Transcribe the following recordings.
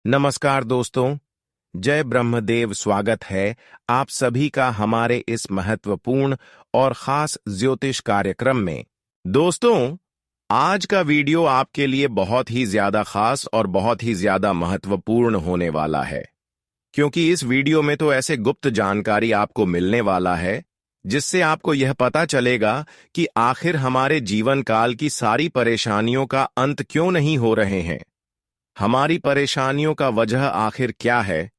नमस्कार दोस्तों, जय ब्रह्मदेव। स्वागत है आप सभी का हमारे इस महत्वपूर्ण और खास ज्योतिष कार्यक्रम में। दोस्तों, आज का वीडियो आपके लिए बहुत ही ज्यादा खास और बहुत ही ज्यादा महत्वपूर्ण होने वाला है, क्योंकि इस वीडियो में तो ऐसे गुप्त जानकारी आपको मिलने वाला है जिससे आपको यह पता चलेगा कि आखिर हमारे जीवन काल की सारी परेशानियों का अंत क्यों नहीं हो रहे हैं, हमारी परेशानियों का वजह आखिर क्या है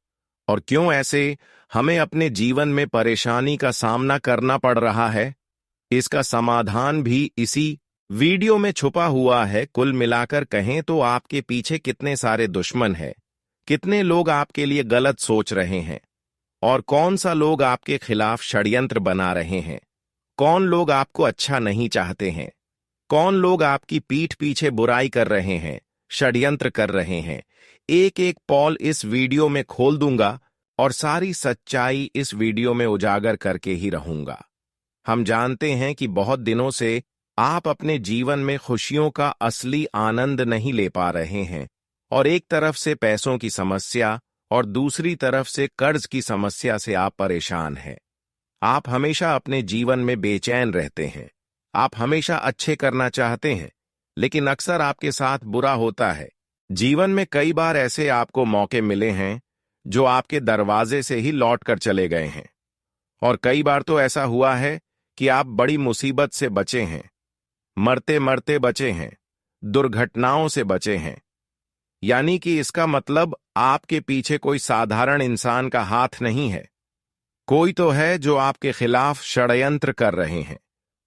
और क्यों ऐसे हमें अपने जीवन में परेशानी का सामना करना पड़ रहा है। इसका समाधान भी इसी वीडियो में छुपा हुआ है। कुल मिलाकर कहें तो आपके पीछे कितने सारे दुश्मन हैं, कितने लोग आपके लिए गलत सोच रहे हैं और कौन सा लोग आपके खिलाफ षड्यंत्र बना रहे हैं, कौन लोग आपको अच्छा नहीं चाहते हैं, कौन लोग आपकी पीठ पीछे बुराई कर रहे हैं, षड्यंत्र कर रहे हैं। एक एक पॉल इस वीडियो में खोल दूंगा और सारी सच्चाई इस वीडियो में उजागर करके ही रहूंगा। हम जानते हैं कि बहुत दिनों से आप अपने जीवन में खुशियों का असली आनंद नहीं ले पा रहे हैं और एक तरफ से पैसों की समस्या और दूसरी तरफ से कर्ज की समस्या से आप परेशान हैं। आप हमेशा अपने जीवन में बेचैन रहते हैं। आप हमेशा अच्छे करना चाहते हैं, लेकिन अक्सर आपके साथ बुरा होता है। जीवन में कई बार ऐसे आपको मौके मिले हैं जो आपके दरवाजे से ही लौट कर चले गए हैं, और कई बार तो ऐसा हुआ है कि आप बड़ी मुसीबत से बचे हैं, मरते मरते बचे हैं, दुर्घटनाओं से बचे हैं। यानी कि इसका मतलब आपके पीछे कोई साधारण इंसान का हाथ नहीं है। कोई तो है जो आपके खिलाफ षड्यंत्र कर रहे हैं।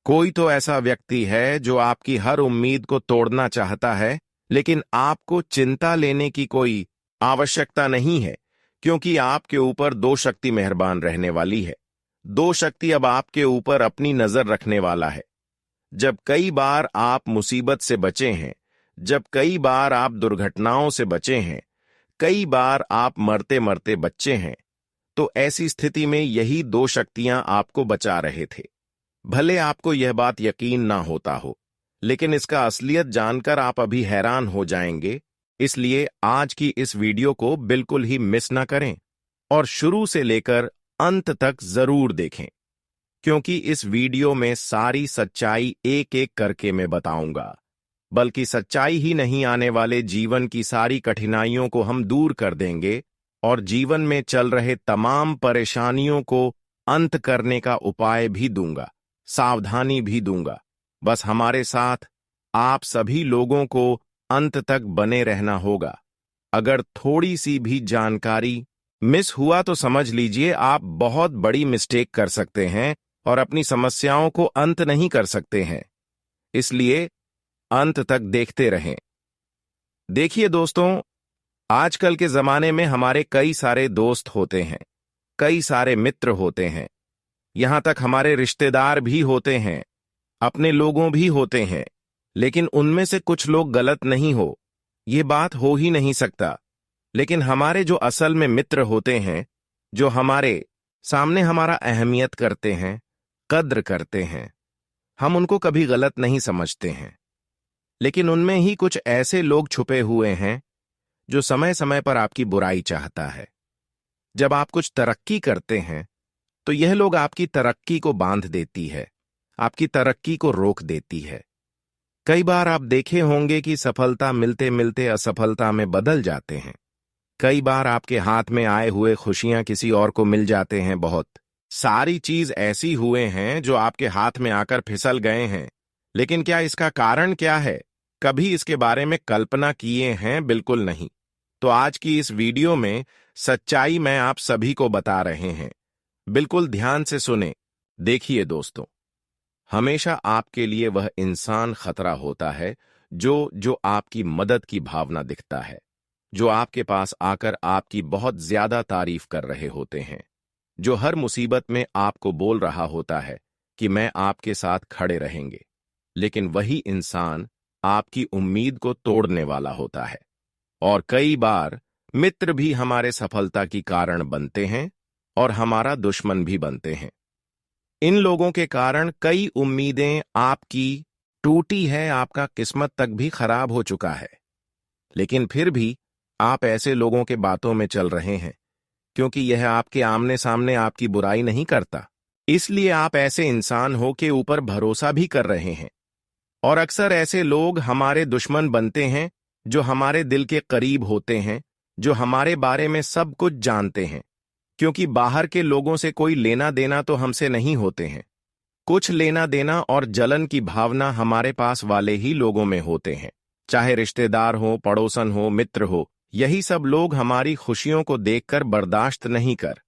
कोई तो ऐसा व्यक्ति है जो आपकी हर उम्मीद को तोड़ना चाहता है, लेकिन आपको चिंता लेने की कोई आवश्यकता नहीं है, क्योंकि आपके ऊपर दो शक्ति मेहरबान रहने वाली है। दो शक्ति अब आपके ऊपर अपनी नजर रखने वाला है। जब कई बार आप मुसीबत से बचे हैं, जब कई बार आप दुर्घटनाओं से बचे हैं, कई बार आप मरते मरते बच्चे हैं, तो ऐसी स्थिति में यही दो शक्तियां आपको बचा रहे थे। भले आपको यह बात यकीन ना होता हो, लेकिन इसका असलियत जानकर आप अभी हैरान हो जाएंगे। इसलिए आज की इस वीडियो को बिल्कुल ही मिस ना करें और शुरू से लेकर अंत तक जरूर देखें, क्योंकि इस वीडियो में सारी सच्चाई एक एक करके मैं बताऊंगा। बल्कि सच्चाई ही नहीं, आने वाले जीवन की सारी कठिनाइयों को हम दूर कर देंगे और जीवन में चल रहे तमाम परेशानियों को अंत करने का उपाय भी दूंगा, सावधानी भी दूंगा। बस हमारे साथ आप सभी लोगों को अंत तक बने रहना होगा। अगर थोड़ी सी भी जानकारी मिस हुआ तो समझ लीजिए आप बहुत बड़ी मिस्टेक कर सकते हैं और अपनी समस्याओं को अंत नहीं कर सकते हैं। इसलिए अंत तक देखते रहें। देखिए दोस्तों, आजकल के जमाने में हमारे कई सारे दोस्त होते हैं, कई सारे मित्र होते हैं, यहां तक हमारे रिश्तेदार भी होते हैं, अपने लोगों भी होते हैं। लेकिन उनमें से कुछ लोग गलत नहीं हो, ये बात हो ही नहीं सकता। लेकिन हमारे जो असल में मित्र होते हैं, जो हमारे सामने हमारा अहमियत करते हैं, कद्र करते हैं, हम उनको कभी गलत नहीं समझते हैं। लेकिन उनमें ही कुछ ऐसे लोग छुपे हुए हैं जो समय समय पर आपकी बुराई चाहता है। जब आप कुछ तरक्की करते हैं तो यह लोग आपकी तरक्की को बांध देती है, आपकी तरक्की को रोक देती है। कई बार आप देखे होंगे कि सफलता मिलते मिलते असफलता में बदल जाते हैं। कई बार आपके हाथ में आए हुए खुशियां किसी और को मिल जाते हैं। बहुत सारी चीज ऐसी हुए हैं जो आपके हाथ में आकर फिसल गए हैं। लेकिन क्या इसका कारण क्या है, कभी इसके बारे में कल्पना किए हैं? बिल्कुल नहीं। तो आज की इस वीडियो में सच्चाई मैं आप सभी को बता रहे हैं। बिल्कुल ध्यान से सुने। देखिए दोस्तों, हमेशा आपके लिए वह इंसान खतरा होता है जो आपकी मदद की भावना दिखता है, जो आपके पास आकर आपकी बहुत ज्यादा तारीफ कर रहे होते हैं, जो हर मुसीबत में आपको बोल रहा होता है कि मैं आपके साथ खड़े रहेंगे। लेकिन वही इंसान आपकी उम्मीद को तोड़ने वाला होता है। और कई बार मित्र भी हमारे सफलता की कारण बनते हैं और हमारा दुश्मन भी बनते हैं। इन लोगों के कारण कई उम्मीदें आपकी टूटी है, आपका किस्मत तक भी खराब हो चुका है। लेकिन फिर भी आप ऐसे लोगों के बातों में चल रहे हैं क्योंकि यह आपके आमने सामने आपकी बुराई नहीं करता, इसलिए आप ऐसे इंसान हो के ऊपर भरोसा भी कर रहे हैं। और अक्सर ऐसे लोग हमारे दुश्मन बनते हैं जो हमारे दिल के करीब होते हैं, जो हमारे बारे में सब कुछ जानते हैं, क्योंकि बाहर के लोगों से कोई लेना देना तो हमसे नहीं होते हैं। कुछ लेना देना और जलन की भावना हमारे पास वाले ही लोगों में होते हैं, चाहे रिश्तेदार हो, पड़ोसन हो, मित्र हो। यही सब लोग हमारी खुशियों को देखकर बर्दाश्त नहीं कर।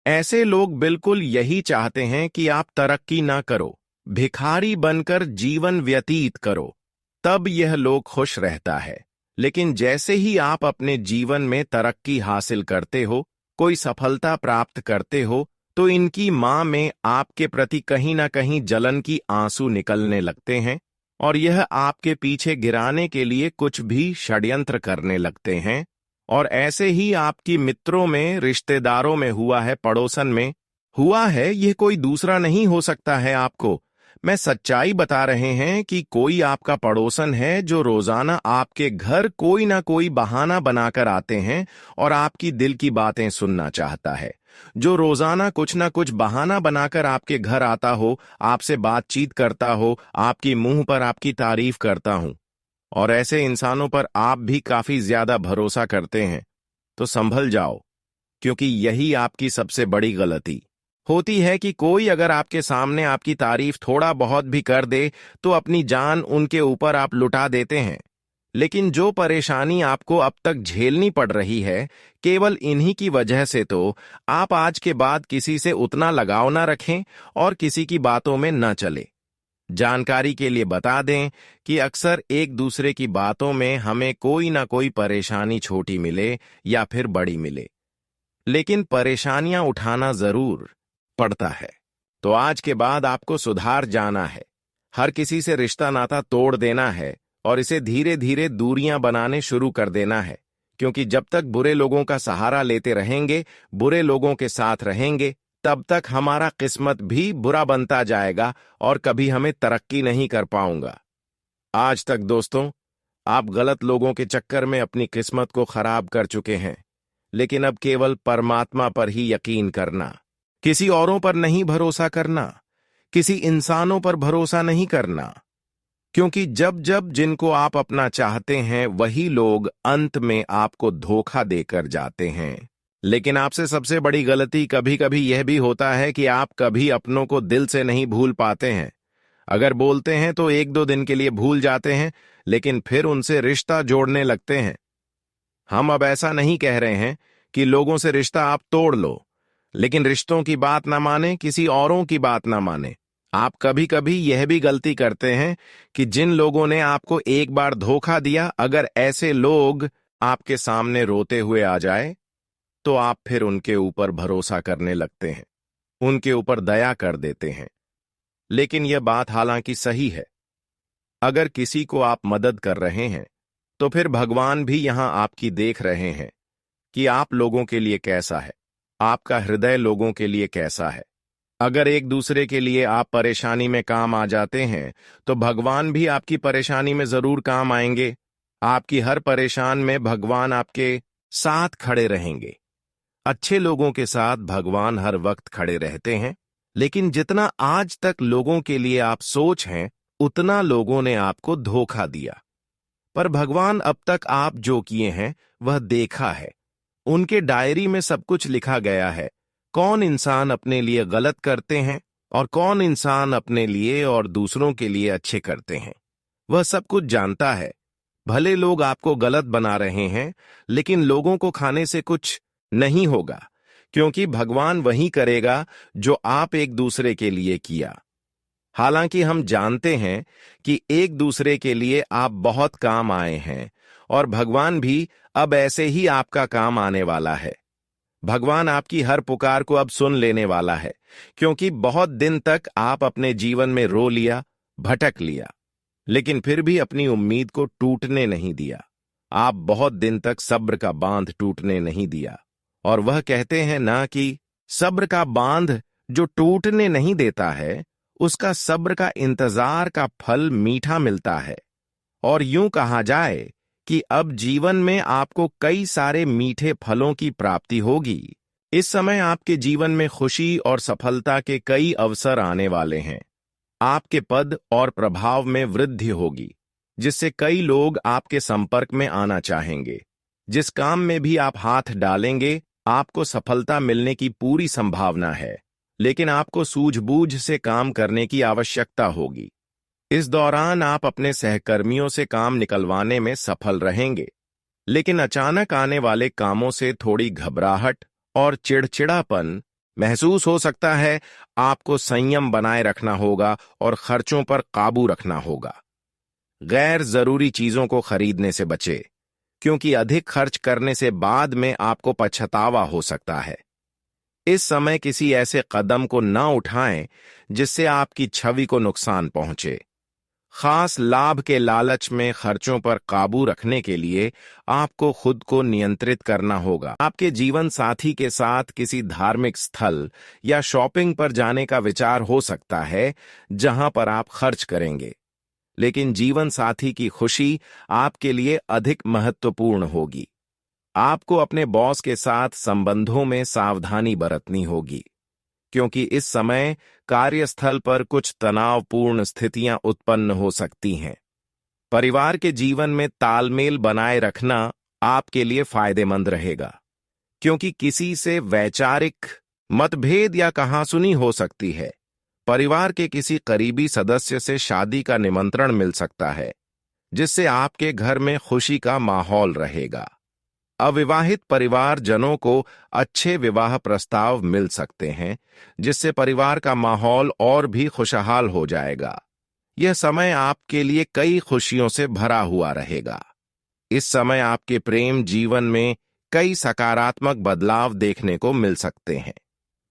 ऐसे लोग बिल्कुल यही चाहते हैं कि आप तरक्की ना करो, भिखारी बनकर जीवन व्यतीत करो, तब यह लोग खुश रहता है। लेकिन जैसे ही आप अपने जीवन में तरक्की हासिल करते हो, कोई सफलता प्राप्त करते हो, तो इनकी मां में आपके प्रति कहीं ना कहीं जलन की आंसू निकलने लगते हैं और यह आपके पीछे गिराने के लिए कुछ भी षड्यंत्र करने लगते हैं। और ऐसे ही आपकी मित्रों में, रिश्तेदारों में हुआ है, पड़ोसन में हुआ है। यह कोई दूसरा नहीं हो सकता है। आपको मैं सच्चाई बता रहे हैं कि कोई आपका पड़ोसन है जो रोजाना आपके घर कोई ना कोई बहाना बनाकर आते हैं और आपकी दिल की बातें सुनना चाहता है, जो रोजाना कुछ ना कुछ बहाना बनाकर आपके घर आता हो, आपसे बातचीत करता हो, आपकी मुंह पर आपकी तारीफ करता हूं। और ऐसे इंसानों पर आप भी काफी ज्यादा भरोसा करते हैं, तो संभल जाओ, क्योंकि यही आपकी सबसे बड़ी गलती होती है कि कोई अगर आपके सामने आपकी तारीफ थोड़ा बहुत भी कर दे तो अपनी जान उनके ऊपर आप लुटा देते हैं। लेकिन जो परेशानी आपको अब तक झेलनी पड़ रही है, केवल इन्हीं की वजह से, तो आप आज के बाद किसी से उतना लगाव ना रखें और किसी की बातों में न चले। जानकारी के लिए बता दें कि अक्सर एक दूसरे की बातों में हमें कोई ना कोई परेशानी छोटी मिले या फिर बड़ी मिले, लेकिन परेशानियां उठाना जरूर पड़ता है। तो आज के बाद आपको सुधार जाना है, हर किसी से रिश्ता नाता तोड़ देना है और इसे धीरे धीरे दूरियां बनाने शुरू कर देना है, क्योंकि जब तक बुरे लोगों का सहारा लेते रहेंगे, बुरे लोगों के साथ रहेंगे, तब तक हमारा किस्मत भी बुरा बनता जाएगा और कभी हमें तरक्की नहीं कर पाऊंगा। आज तक दोस्तों, आप गलत लोगों के चक्कर में अपनी किस्मत को खराब कर चुके हैं, लेकिन अब केवल परमात्मा पर ही यकीन करना, किसी औरों पर नहीं भरोसा करना, किसी इंसानों पर भरोसा नहीं करना, क्योंकि जब जब जिनको आप अपना चाहते हैं वही लोग अंत में आपको धोखा देकर जाते हैं। लेकिन आपसे सबसे बड़ी गलती कभी कभी यह भी होता है कि आप कभी अपनों को दिल से नहीं भूल पाते हैं। अगर बोलते हैं तो एक दो दिन के लिए भूल जाते हैं, लेकिन फिर उनसे रिश्ता जोड़ने लगते हैं। हम अब ऐसा नहीं कह रहे हैं कि लोगों से रिश्ता आप तोड़ लो, लेकिन रिश्तों की बात ना माने, किसी औरों की बात ना माने। आप कभी कभी यह भी गलती करते हैं कि जिन लोगों ने आपको एक बार धोखा दिया, अगर ऐसे लोग आपके सामने रोते हुए आ जाए तो आप फिर उनके ऊपर भरोसा करने लगते हैं, उनके ऊपर दया कर देते हैं। लेकिन यह बात हालांकि सही है, अगर किसी को आप मदद कर रहे हैं तो फिर भगवान भी यहां आपकी देख रहे हैं कि आप लोगों के लिए कैसा है, आपका हृदय लोगों के लिए कैसा है। अगर एक दूसरे के लिए आप परेशानी में काम आ जाते हैं तो भगवान भी आपकी परेशानी में जरूर काम आएंगे। आपकी हर परेशान में भगवान आपके साथ खड़े रहेंगे। अच्छे लोगों के साथ भगवान हर वक्त खड़े रहते हैं, लेकिन जितना आज तक लोगों के लिए आप सोच हैं, उतना लोगों ने आपको धोखा दिया। पर भगवान अब तक आप जो किए हैं वह देखा है, उनके डायरी में सब कुछ लिखा गया है। कौन इंसान अपने लिए गलत करते हैं और कौन इंसान अपने लिए और दूसरों के लिए अच्छे करते हैं, वह सब कुछ जानता है। भले लोग आपको गलत बना रहे हैं, लेकिन लोगों को खाने से कुछ नहीं होगा, क्योंकि भगवान वही करेगा जो आप एक दूसरे के लिए किया। हालांकि हम जानते हैं कि एक दूसरे के लिए आप बहुत काम आए हैं और भगवान भी अब ऐसे ही आपका काम आने वाला है। भगवान आपकी हर पुकार को अब सुन लेने वाला है, क्योंकि बहुत दिन तक आप अपने जीवन में रो लिया, भटक लिया, लेकिन फिर भी अपनी उम्मीद को टूटने नहीं दिया। आप बहुत दिन तक सब्र का बांध टूटने नहीं दिया। और वह कहते हैं ना कि सब्र का बांध जो टूटने नहीं देता है, उसका सब्र का इंतजार का फल मीठा मिलता है। और यूं कहा जाए कि अब जीवन में आपको कई सारे मीठे फलों की प्राप्ति होगी। इस समय आपके जीवन में खुशी और सफलता के कई अवसर आने वाले हैं। आपके पद और प्रभाव में वृद्धि होगी, जिससे कई लोग आपके संपर्क में आना चाहेंगे। जिस काम में भी आप हाथ डालेंगे, आपको सफलता मिलने की पूरी संभावना है, लेकिन आपको सूझबूझ से काम करने की आवश्यकता होगी। इस दौरान आप अपने सहकर्मियों से काम निकलवाने में सफल रहेंगे, लेकिन अचानक आने वाले कामों से थोड़ी घबराहट और चिड़चिड़ापन महसूस हो सकता है। आपको संयम बनाए रखना होगा और खर्चों पर काबू रखना होगा। गैर जरूरी चीजों को खरीदने से बचे, क्योंकि अधिक खर्च करने से बाद में आपको पछतावा हो सकता है। इस समय किसी ऐसे कदम को न उठाएं जिससे आपकी छवि को नुकसान पहुंचे। खास लाभ के लालच में खर्चों पर काबू रखने के लिए आपको खुद को नियंत्रित करना होगा। आपके जीवन साथी के साथ किसी धार्मिक स्थल या शॉपिंग पर जाने का विचार हो सकता है, जहां पर आप खर्च करेंगे, लेकिन जीवन साथी की खुशी आपके लिए अधिक महत्वपूर्ण होगी। आपको अपने बॉस के साथ संबंधों में सावधानी बरतनी होगी, क्योंकि इस समय कार्यस्थल पर कुछ तनावपूर्ण स्थितियां उत्पन्न हो सकती हैं। परिवार के जीवन में तालमेल बनाए रखना आपके लिए फायदेमंद रहेगा, क्योंकि किसी से वैचारिक मतभेद या कहासुनी हो सकती है। परिवार के किसी करीबी सदस्य से शादी का निमंत्रण मिल सकता है, जिससे आपके घर में खुशी का माहौल रहेगा। अविवाहित परिवारजनों को अच्छे विवाह प्रस्ताव मिल सकते हैं, जिससे परिवार का माहौल और भी खुशहाल हो जाएगा। यह समय आपके लिए कई खुशियों से भरा हुआ रहेगा। इस समय आपके प्रेम जीवन में कई सकारात्मक बदलाव देखने को मिल सकते हैं।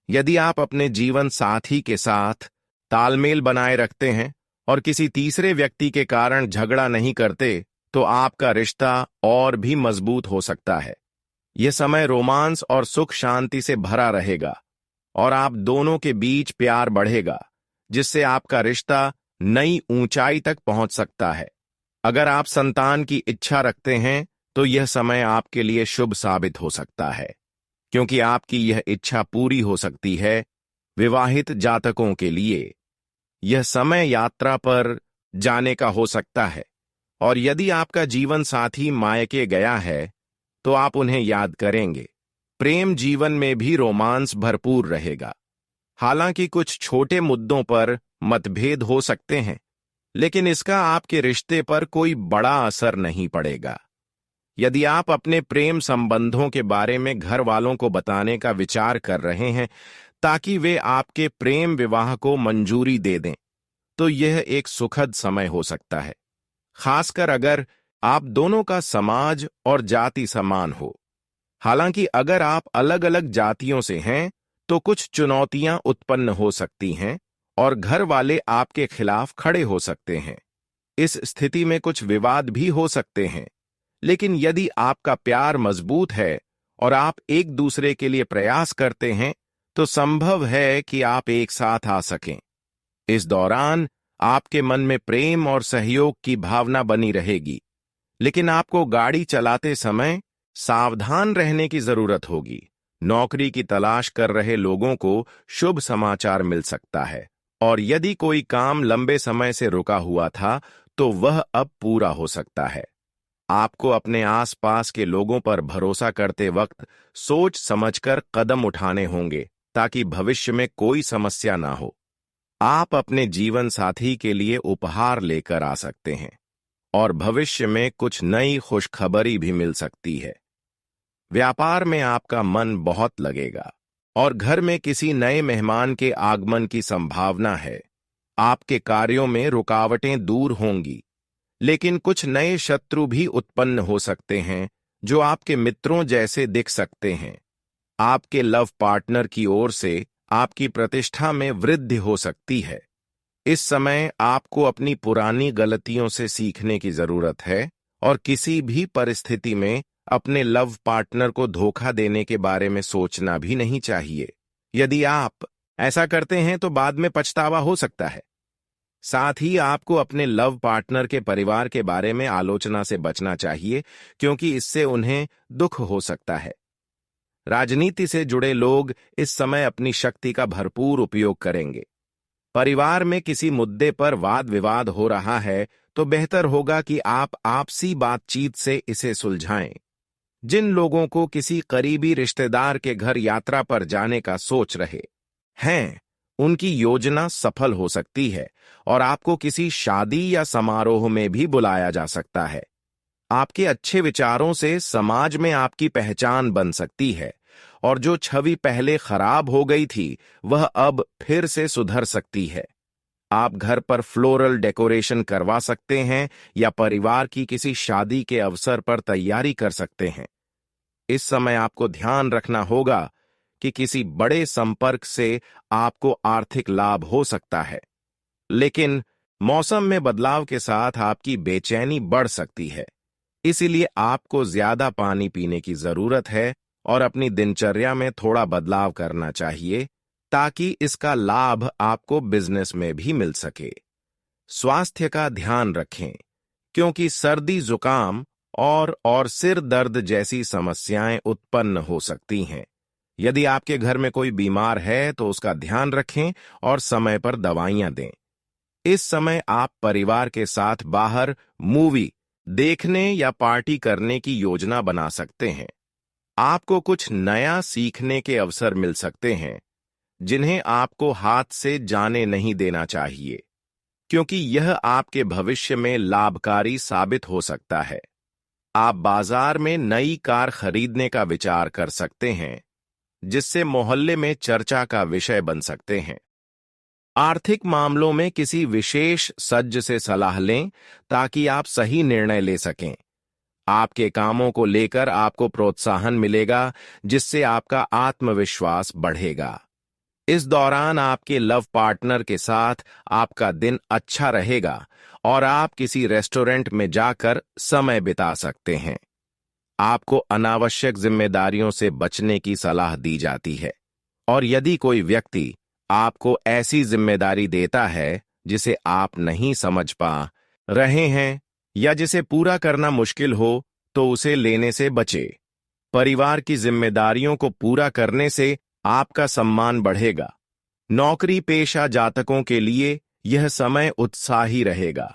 यदि आप अपने जीवन साथी के साथ तालमेल बनाए रखते हैं और किसी तीसरे व्यक्ति के कारण झगड़ा नहीं करते, तो आपका रिश्ता और भी मजबूत हो सकता है। यह समय रोमांस और सुख शांति से भरा रहेगा और आप दोनों के बीच प्यार बढ़ेगा, जिससे आपका रिश्ता नई ऊंचाई तक पहुंच सकता है। अगर आप संतान की इच्छा रखते हैं, तो यह समय आपके लिए शुभ साबित हो सकता है, क्योंकि आपकी यह इच्छा पूरी हो सकती है। विवाहित जातकों के लिए यह समय यात्रा पर जाने का हो सकता है, और यदि आपका जीवन साथी मायके गया है, तो आप उन्हें याद करेंगे। प्रेम जीवन में भी रोमांस भरपूर रहेगा। हालांकि कुछ छोटे मुद्दों पर मतभेद हो सकते हैं, लेकिन इसका आपके रिश्ते पर कोई बड़ा असर नहीं पड़ेगा। यदि आप अपने प्रेम संबंधों के बारे में घर वालों को बताने का विचार कर रहे हैं ताकि वे आपके प्रेम विवाह को मंजूरी दे दें, तो यह एक सुखद समय हो सकता है, खासकर अगर आप दोनों का समाज और जाति समान हो। हालांकि अगर आप अलग अलग जातियों से हैं, तो कुछ चुनौतियां उत्पन्न हो सकती हैं और घर वाले आपके खिलाफ खड़े हो सकते हैं। इस स्थिति में कुछ विवाद भी हो सकते हैं, लेकिन यदि आपका प्यार मजबूत है और आप एक दूसरे के लिए प्रयास करते हैं, तो संभव है कि आप एक साथ आ सकें। इस दौरान आपके मन में प्रेम और सहयोग की भावना बनी रहेगी, लेकिन आपको गाड़ी चलाते समय सावधान रहने की जरूरत होगी। नौकरी की तलाश कर रहे लोगों को शुभ समाचार मिल सकता है, और यदि कोई काम लंबे समय से रुका हुआ था, तो वह अब पूरा हो सकता है। आपको अपने आसपास के लोगों पर भरोसा करते वक्त सोच समझकर कदम उठाने होंगे, ताकि भविष्य में कोई समस्या ना हो। आप अपने जीवन साथी के लिए उपहार लेकर आ सकते हैं, और भविष्य में कुछ नई खुशखबरी भी मिल सकती है। व्यापार में आपका मन बहुत लगेगा, और घर में किसी नए मेहमान के आगमन की संभावना है। आपके कार्यों में रुकावटें दूर होंगी, लेकिन कुछ नए शत्रु भी उत्पन्न हो सकते हैं, जो आपके मित्रों जैसे दिख सकते हैं। आपके लव पार्टनर की ओर से आपकी प्रतिष्ठा में वृद्धि हो सकती है। इस समय आपको अपनी पुरानी गलतियों से सीखने की जरूरत है, और किसी भी परिस्थिति में अपने लव पार्टनर को धोखा देने के बारे में सोचना भी नहीं चाहिए। यदि आप ऐसा करते हैं, तो बाद में पछतावा हो सकता है। साथ ही आपको अपने लव पार्टनर के परिवार के बारे में आलोचना से बचना चाहिए, क्योंकि इससे उन्हें दुख हो सकता है। राजनीति से जुड़े लोग इस समय अपनी शक्ति का भरपूर उपयोग करेंगे। परिवार में किसी मुद्दे पर वाद विवाद हो रहा है तो बेहतर होगा कि आप आपसी बातचीत से इसे सुलझाएं। जिन लोगों को किसी करीबी रिश्तेदार के घर यात्रा पर जाने का सोच रहे हैं, उनकी योजना सफल हो सकती है और आपको किसी शादी या समारोह में भी बुलाया जा सकता है। आपके अच्छे विचारों से समाज में आपकी पहचान बन सकती है और जो छवि पहले खराब हो गई थी वह अब फिर से सुधर सकती है। आप घर पर फ्लोरल डेकोरेशन करवा सकते हैं या परिवार की किसी शादी के अवसर पर तैयारी कर सकते हैं। इस समय आपको ध्यान रखना होगा कि किसी बड़े संपर्क से आपको आर्थिक लाभ हो सकता है, लेकिन मौसम में बदलाव के साथ आपकी बेचैनी बढ़ सकती है। इसीलिए आपको ज्यादा पानी पीने की जरूरत है और अपनी दिनचर्या में थोड़ा बदलाव करना चाहिए ताकि इसका लाभ आपको बिजनेस में भी मिल सके। स्वास्थ्य का ध्यान रखें, क्योंकि सर्दी, जुकाम और सिर दर्द जैसी समस्याएं उत्पन्न हो सकती हैं। यदि आपके घर में कोई बीमार है तो उसका ध्यान रखें और समय पर दवाइयां दें। इस समय आप परिवार के साथ बाहर मूवी देखने या पार्टी करने की योजना बना सकते हैं। आपको कुछ नया सीखने के अवसर मिल सकते हैं, जिन्हें आपको हाथ से जाने नहीं देना चाहिए, क्योंकि यह आपके भविष्य में लाभकारी साबित हो सकता है। आप बाजार में नई कार खरीदने का विचार कर सकते हैं, जिससे मोहल्ले में चर्चा का विषय बन सकते हैं। आर्थिक मामलों में किसी विशेष सज्ज से सलाह लें ताकि आप सही निर्णय ले सकें। आपके कामों को लेकर आपको प्रोत्साहन मिलेगा, जिससे आपका आत्मविश्वास बढ़ेगा। इस दौरान आपके लव पार्टनर के साथ आपका दिन अच्छा रहेगा और आप किसी रेस्टोरेंट में जाकर समय बिता सकते हैं। आपको अनावश्यक जिम्मेदारियों से बचने की सलाह दी जाती है, और यदि कोई व्यक्ति आपको ऐसी जिम्मेदारी देता है जिसे आप नहीं समझ पा रहे हैं या जिसे पूरा करना मुश्किल हो, तो उसे लेने से बचे। परिवार की जिम्मेदारियों को पूरा करने से आपका सम्मान बढ़ेगा। नौकरी पेशा जातकों के लिए यह समय उत्साही रहेगा,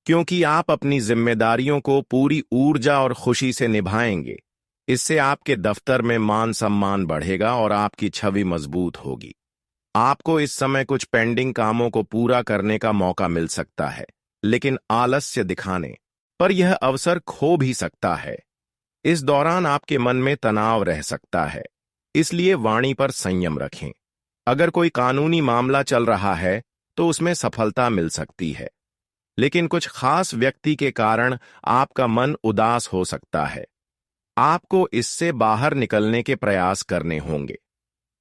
क्योंकि आप अपनी जिम्मेदारियों को पूरी ऊर्जा और खुशी से निभाएंगे। इससे आपके दफ्तर में मान सम्मान बढ़ेगा और आपकी छवि मजबूत होगी। आपको इस समय कुछ पेंडिंग कामों को पूरा करने का मौका मिल सकता है, लेकिन आलस्य दिखाने पर यह अवसर खो भी सकता है। इस दौरान आपके मन में तनाव रह सकता है, इसलिए वाणी पर संयम रखें। अगर कोई कानूनी मामला चल रहा है तो उसमें सफलता मिल सकती है, लेकिन कुछ खास व्यक्ति के कारण आपका मन उदास हो सकता है। आपको इससे बाहर निकलने के प्रयास करने होंगे।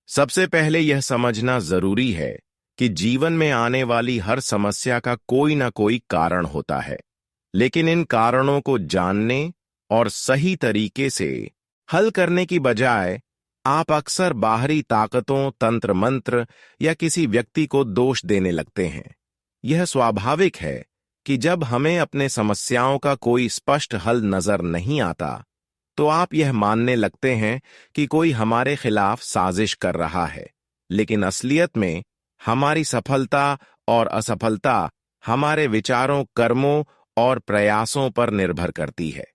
सबसे पहले यह समझना जरूरी है कि जीवन में आने वाली हर समस्या का कोई ना कोई कारण होता है, लेकिन इन कारणों को जानने और सही तरीके से हल करने की बजाय आप अक्सर बाहरी ताकतों, तंत्र मंत्र या किसी व्यक्ति को दोष देने लगते हैं। यह स्वाभाविक है कि जब हमें अपने समस्याओं का कोई स्पष्ट हल नजर नहीं आता, तो आप यह मानने लगते हैं कि कोई हमारे खिलाफ साजिश कर रहा है, लेकिन असलियत में हमारी सफलता और असफलता हमारे विचारों, कर्मों और प्रयासों पर निर्भर करती है।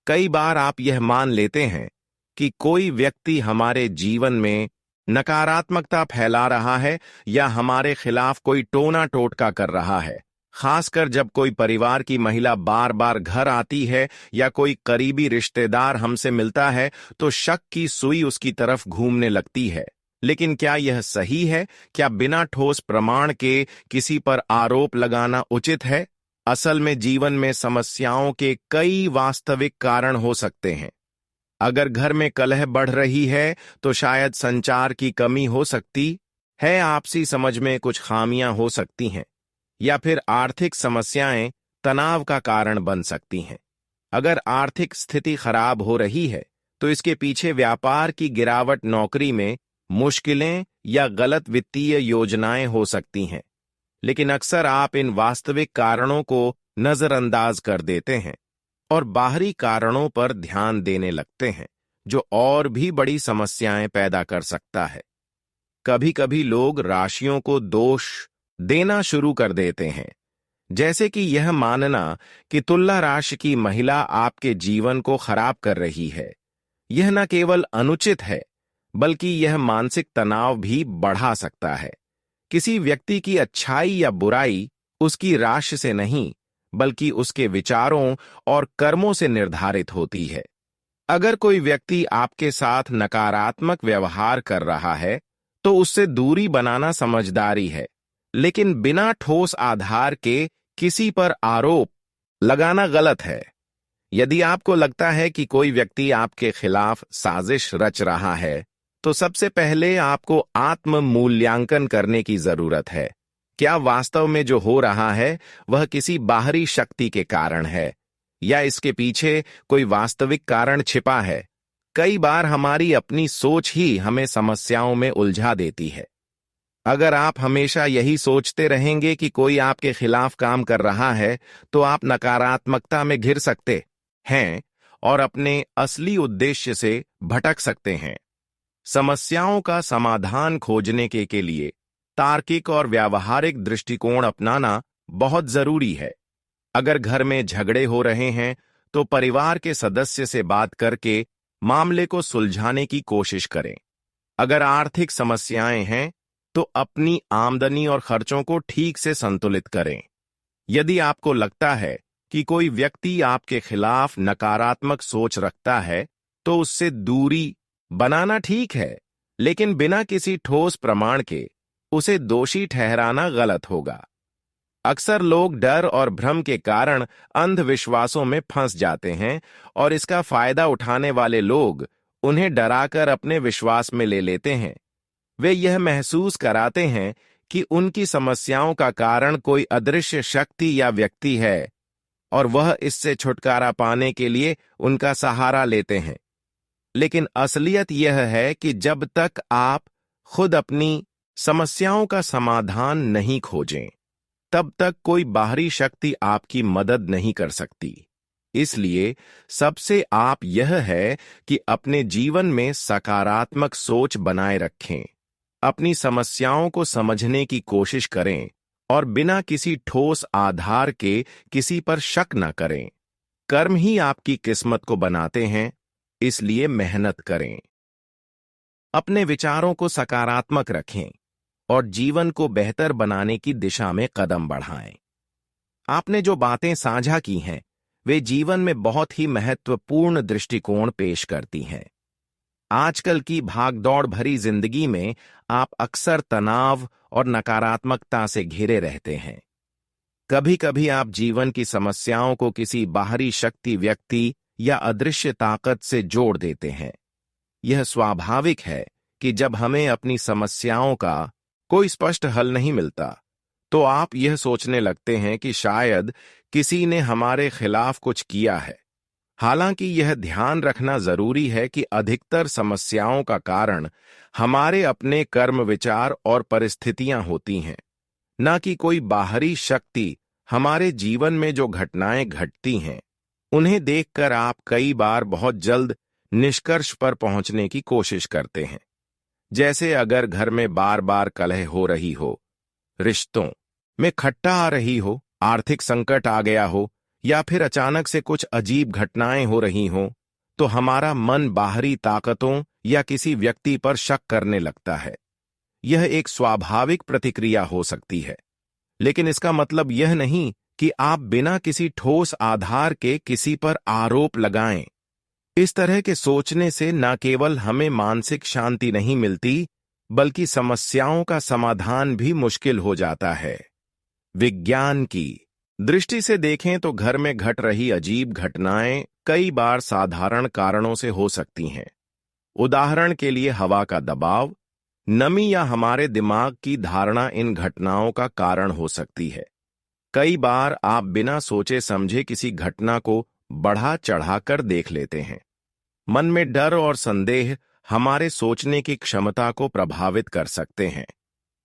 कई बार आप यह मान लेते हैं कि कोई व्यक्ति हमारे जीवन में नकारात्मकता फैला रहा है या हमारे खिलाफ कोई टोना टोटका कर रहा है। खासकर जब कोई परिवार की महिला बार बार घर आती है या कोई करीबी रिश्तेदार हमसे मिलता है, तो शक की सुई उसकी तरफ घूमने लगती है। लेकिन क्या यह सही है? क्या बिना ठोस प्रमाण के किसी पर आरोप लगाना उचित है? असल में जीवन में समस्याओं के कई वास्तविक कारण हो सकते हैं। अगर घर में कलह बढ़ रही है तो शायद संचार की कमी हो सकती है, आपसी समझ में कुछ खामियां हो सकती हैं, या फिर आर्थिक समस्याएं तनाव का कारण बन सकती हैं। अगर आर्थिक स्थिति खराब हो रही है तो इसके पीछे व्यापार की गिरावट, नौकरी में मुश्किलें या गलत वित्तीय योजनाएं हो सकती हैं। लेकिन अक्सर आप इन वास्तविक कारणों को नजरअंदाज कर देते हैं और बाहरी कारणों पर ध्यान देने लगते हैं, जो और भी बड़ी समस्याएं पैदा कर सकता है। कभी कभी लोग राशियों को दोष देना शुरू कर देते हैं, जैसे कि यह मानना कि तुला राशि की महिला आपके जीवन को खराब कर रही है। यह न केवल अनुचित है, बल्कि यह मानसिक तनाव भी बढ़ा सकता है। किसी व्यक्ति की अच्छाई या बुराई उसकी राशि से नहीं, बल्कि उसके विचारों और कर्मों से निर्धारित होती है। अगर कोई व्यक्ति आपके साथ नकारात्मक व्यवहार कर रहा है, तो उससे दूरी बनाना समझदारी है, लेकिन बिना ठोस आधार के किसी पर आरोप लगाना गलत है। यदि आपको लगता है कि कोई व्यक्ति आपके खिलाफ साजिश रच रहा है, तो सबसे पहले आपको आत्म मूल्यांकन करने की जरूरत है। क्या वास्तव में जो हो रहा है वह किसी बाहरी शक्ति के कारण है, या इसके पीछे कोई वास्तविक कारण छिपा है? कई बार हमारी अपनी सोच ही हमें समस्याओं में उलझा देती है। अगर आप हमेशा यही सोचते रहेंगे कि कोई आपके खिलाफ काम कर रहा है, तो आप नकारात्मकता में घिर सकते हैं और अपने असली उद्देश्य से भटक सकते हैं। समस्याओं का समाधान खोजने के लिए तार्किक और व्यावहारिक दृष्टिकोण अपनाना बहुत जरूरी है। अगर घर में झगड़े हो रहे हैं, तो परिवार के सदस्य से बात करके मामले को सुलझाने की कोशिश करें। अगर आर्थिक समस्याएं हैं, तो अपनी आमदनी और खर्चों को ठीक से संतुलित करें। यदि आपको लगता है कि कोई व्यक्ति आपके खिलाफ नकारात्मक सोच रखता है, तो उससे दूरी बनाना ठीक है, लेकिन बिना किसी ठोस प्रमाण के उसे दोषी ठहराना गलत होगा। अक्सर लोग डर और भ्रम के कारण अंधविश्वासों में फंस जाते हैं, और इसका फायदा उठाने वाले लोग उन्हें डराकर अपने विश्वास में ले लेते हैं। वे यह महसूस कराते हैं कि उनकी समस्याओं का कारण कोई अदृश्य शक्ति या व्यक्ति है, और वह इससे छुटकारा पाने के लिए उनका सहारा लेते हैं। लेकिन असलियत यह है कि जब तक आप खुद अपनी समस्याओं का समाधान नहीं खोजें, तब तक कोई बाहरी शक्ति आपकी मदद नहीं कर सकती। इसलिए सबसे आप यह है कि अपने जीवन में सकारात्मक सोच बनाए रखें, अपनी समस्याओं को समझने की कोशिश करें और बिना किसी ठोस आधार के किसी पर शक न करें। कर्म ही आपकी किस्मत को बनाते हैं, इसलिए मेहनत करें। अपने विचारों को सकारात्मक रखें और जीवन को बेहतर बनाने की दिशा में कदम बढ़ाएं। आपने जो बातें साझा की हैं, वे जीवन में बहुत ही महत्वपूर्ण दृष्टिकोण पेश करती हैं। आजकल की भागदौड़ भरी जिंदगी में आप अक्सर तनाव और नकारात्मकता से घिरे रहते हैं। कभी कभी आप जीवन की समस्याओं को किसी बाहरी शक्ति, व्यक्ति या अदृश्य ताकत से जोड़ देते हैं। यह स्वाभाविक है कि जब हमें अपनी समस्याओं का कोई स्पष्ट हल नहीं मिलता, तो आप यह सोचने लगते हैं कि शायद किसी ने हमारे खिलाफ कुछ किया है। हालांकि यह ध्यान रखना जरूरी है कि अधिकतर समस्याओं का कारण हमारे अपने कर्म, विचार और परिस्थितियां होती हैं, न कि कोई बाहरी शक्ति। हमारे जीवन में जो घटनाएं घटती हैं, उन्हें देखकर आप कई बार बहुत जल्द निष्कर्ष पर पहुंचने की कोशिश करते हैं। जैसे अगर घर में बार बार कलह हो रही हो, रिश्तों में खट्टा आ रही हो, आर्थिक संकट आ गया हो, या फिर अचानक से कुछ अजीब घटनाएं हो रही हों, तो हमारा मन बाहरी ताकतों या किसी व्यक्ति पर शक करने लगता है। यह एक स्वाभाविक प्रतिक्रिया हो सकती है, लेकिन इसका मतलब यह नहीं कि आप बिना किसी ठोस आधार के किसी पर आरोप लगाएं। इस तरह के सोचने से न केवल हमें मानसिक शांति नहीं मिलती, बल्कि समस्याओं का समाधान भी मुश्किल हो जाता है। विज्ञान की दृष्टि से देखें तो घर में घट रही अजीब घटनाएं कई बार साधारण कारणों से हो सकती हैं। उदाहरण के लिए हवा का दबाव, नमी या हमारे दिमाग की धारणा इन घटनाओं का कारण हो सकती है। कई बार आप बिना सोचे समझे किसी घटना को बढ़ा चढ़ाकर देख लेते हैं। मन में डर और संदेह हमारे सोचने की क्षमता को प्रभावित कर सकते हैं।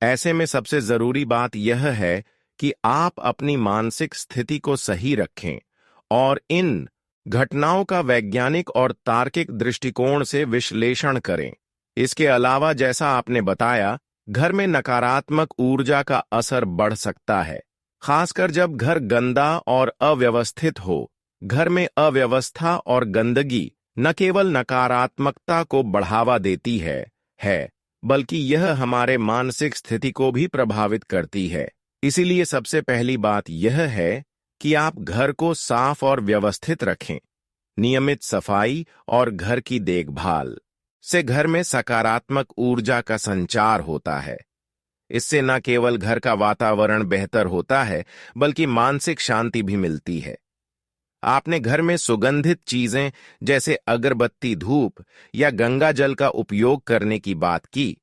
ऐसे में सबसे जरूरी बात यह है कि आप अपनी मानसिक स्थिति को सही रखें और इन घटनाओं का वैज्ञानिक और तार्किक दृष्टिकोण से विश्लेषण करें। इसके अलावा, जैसा आपने बताया, घर में नकारात्मक ऊर्जा का असर बढ़ सकता है, खासकर जब घर गंदा और अव्यवस्थित हो। घर में अव्यवस्था और गंदगी न केवल नकारात्मकता को बढ़ावा देती है, बल्कि यह हमारे मानसिक स्थिति को भी प्रभावित करती है। इसीलिए सबसे पहली बात यह है कि आप घर को साफ और व्यवस्थित रखें। नियमित सफाई और घर की देखभाल से घर में सकारात्मक ऊर्जा का संचार होता है। इससे न केवल घर का वातावरण बेहतर होता है, बल्कि मानसिक शांति भी मिलती है। आपने घर में सुगंधित चीजें जैसे अगरबत्ती, धूप या गंगा जल का उपयोग करने की बात की,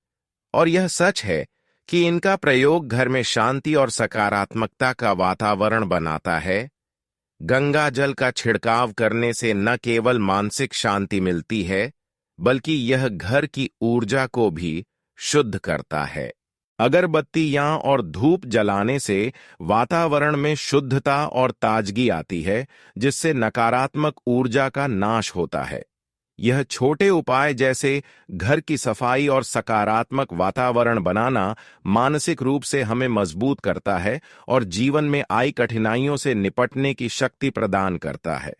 और यह सच है कि इनका प्रयोग घर में शांति और सकारात्मकता का वातावरण बनाता है। गंगा जल का छिड़काव करने से न केवल मानसिक शांति मिलती है, बल्कि यह घर की ऊर्जा को भी शुद्ध करता है। अगरबत्तियां और धूप जलाने से वातावरण में शुद्धता और ताजगी आती है, जिससे नकारात्मक ऊर्जा का नाश होता है। यह छोटे उपाय जैसे घर की सफाई और सकारात्मक वातावरण बनाना मानसिक रूप से हमें मजबूत करता है और जीवन में आई कठिनाइयों से निपटने की शक्ति प्रदान करता है।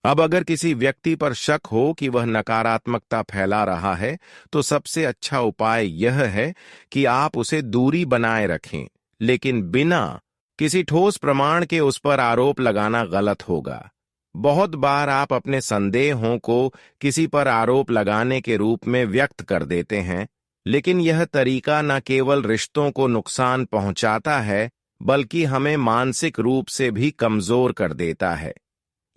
अब अगर किसी व्यक्ति पर शक हो कि वह नकारात्मकता फैला रहा है, तो सबसे अच्छा उपाय यह है कि आप उसे दूरी बनाए रखें, लेकिन बिना किसी ठोस प्रमाण के उस पर आरोप लगाना गलत होगा। बहुत बार आप अपने संदेहों को किसी पर आरोप लगाने के रूप में व्यक्त कर देते हैं, लेकिन यह तरीका न केवल रिश्तों को नुकसान पहुंचाता है, बल्कि हमें मानसिक रूप से भी कमजोर कर देता है।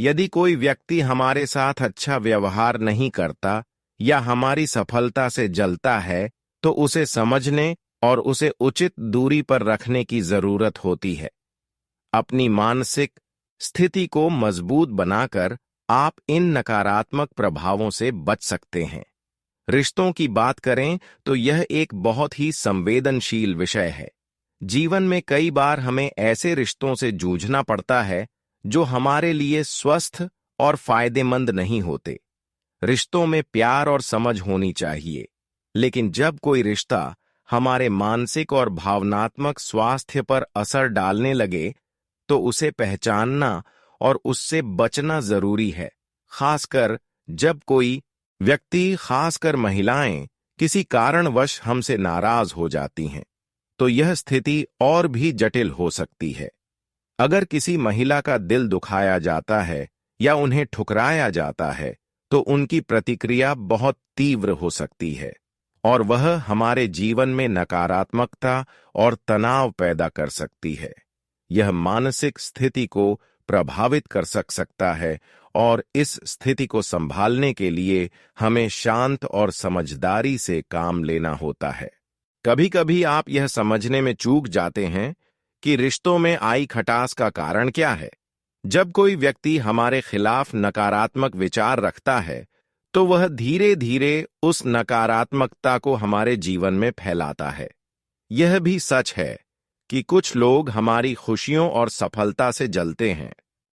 यदि कोई व्यक्ति हमारे साथ अच्छा व्यवहार नहीं करता या हमारी सफलता से जलता है, तो उसे समझने और उसे उचित दूरी पर रखने की जरूरत होती है। अपनी मानसिक स्थिति को मजबूत बनाकर आप इन नकारात्मक प्रभावों से बच सकते हैं। रिश्तों की बात करें तो यह एक बहुत ही संवेदनशील विषय है। जीवन में कई बार हमें ऐसे रिश्तों से जूझना पड़ता है जो हमारे लिए स्वस्थ और फायदेमंद नहीं होते। रिश्तों में प्यार और समझ होनी चाहिए, लेकिन जब कोई रिश्ता हमारे मानसिक और भावनात्मक स्वास्थ्य पर असर डालने लगे, तो उसे पहचानना और उससे बचना जरूरी है। खासकर जब कोई व्यक्ति, खासकर महिलाएं, किसी कारणवश हमसे नाराज हो जाती हैं, तो यह स्थिति और भी जटिल हो सकती है। अगर किसी महिला का दिल दुखाया जाता है या उन्हें ठुकराया जाता है, तो उनकी प्रतिक्रिया बहुत तीव्र हो सकती है और वह हमारे जीवन में नकारात्मकता और तनाव पैदा कर सकती है। यह मानसिक स्थिति को प्रभावित कर सकता है और इस स्थिति को संभालने के लिए हमें शांत और समझदारी से काम लेना होता है। कभी-कभी आप यह समझने में चूक जाते हैं कि रिश्तों में आई खटास का कारण क्या है। जब कोई व्यक्ति हमारे खिलाफ नकारात्मक विचार रखता है, तो वह धीरे धीरे उस नकारात्मकता को हमारे जीवन में फैलाता है। यह भी सच है कि कुछ लोग हमारी खुशियों और सफलता से जलते हैं,